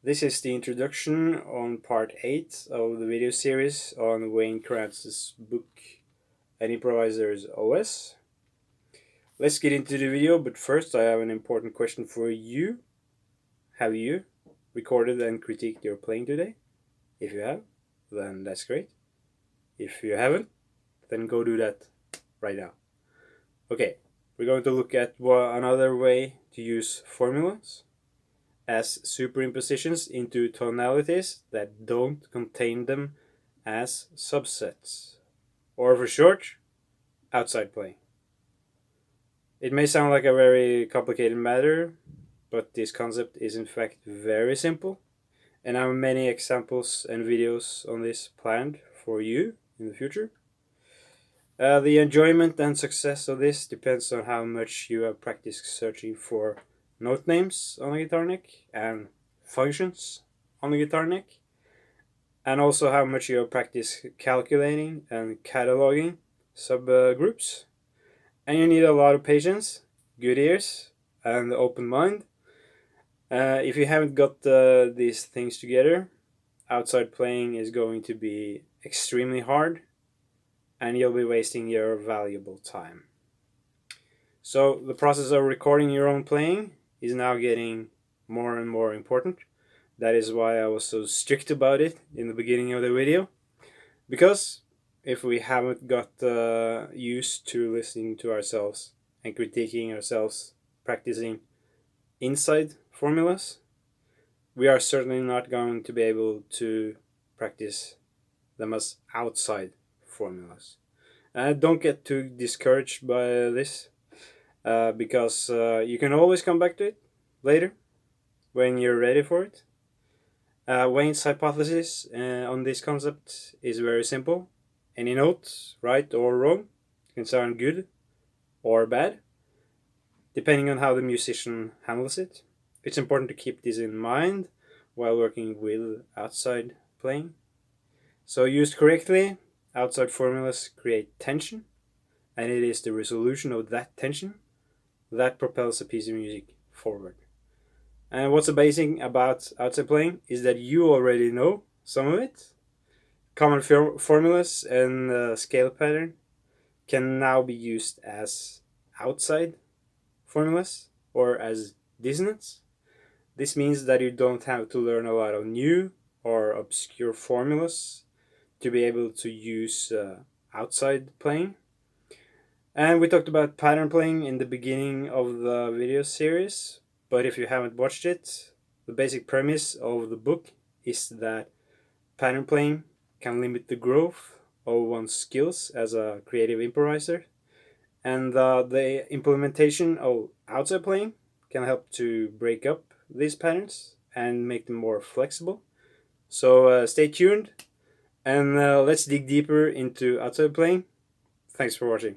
This is the introduction on part 8 of the video series on Wayne Krantz's book An Improviser's OS. Let's get into the video, but first I have an important question for you. Have you recorded and critiqued your playing today? If you have, then that's great. If you haven't, then go do that right now. Okay, we're going to look at another way to use formulas as superimpositions into tonalities that don't contain them as subsets, or for short, outside playing. It may sound like a very complicated matter, but this concept is in fact very simple, and I have many examples and videos on this planned for you in the future. The enjoyment and success of this depends on how much you have practiced searching for note names on a guitar neck and functions on the guitar neck, and also how much you have practiced calculating and cataloging subgroups. And you need a lot of patience, good ears, and open mind. If you haven't got these things together, outside playing is going to be extremely hard, and you'll be wasting your valuable time. So the process of recording your own playing is now getting more and more important. That is why I was so strict about it in the beginning of the video. Because if we haven't got used to listening to ourselves and critiquing ourselves, practicing inside formulas, we are certainly not going to be able to practice them as outside formulas. Don't get too discouraged by this, because you can always come back to it later when you're ready for it. Wayne's hypothesis on this concept is very simple. Any note, right or wrong, can sound good or bad, depending on how the musician handles it. It's important to keep this in mind while working with outside playing. So used correctly, outside formulas create tension, and it is the resolution of that tension that propels a piece of music forward. And what's amazing about outside playing is that you already know some of it. Common formulas and scale pattern can now be used as outside formulas or as dissonance. This means that you don't have to learn a lot of new or obscure formulas to be able to use outside playing. And we talked about pattern playing in the beginning of the video series, but if you haven't watched it, the basic premise of the book is that pattern playing can limit the growth of one's skills as a creative improviser, and the implementation of outside playing can help to break up these patterns and make them more flexible. So stay tuned, and let's dig deeper into outside playing. Thanks for watching.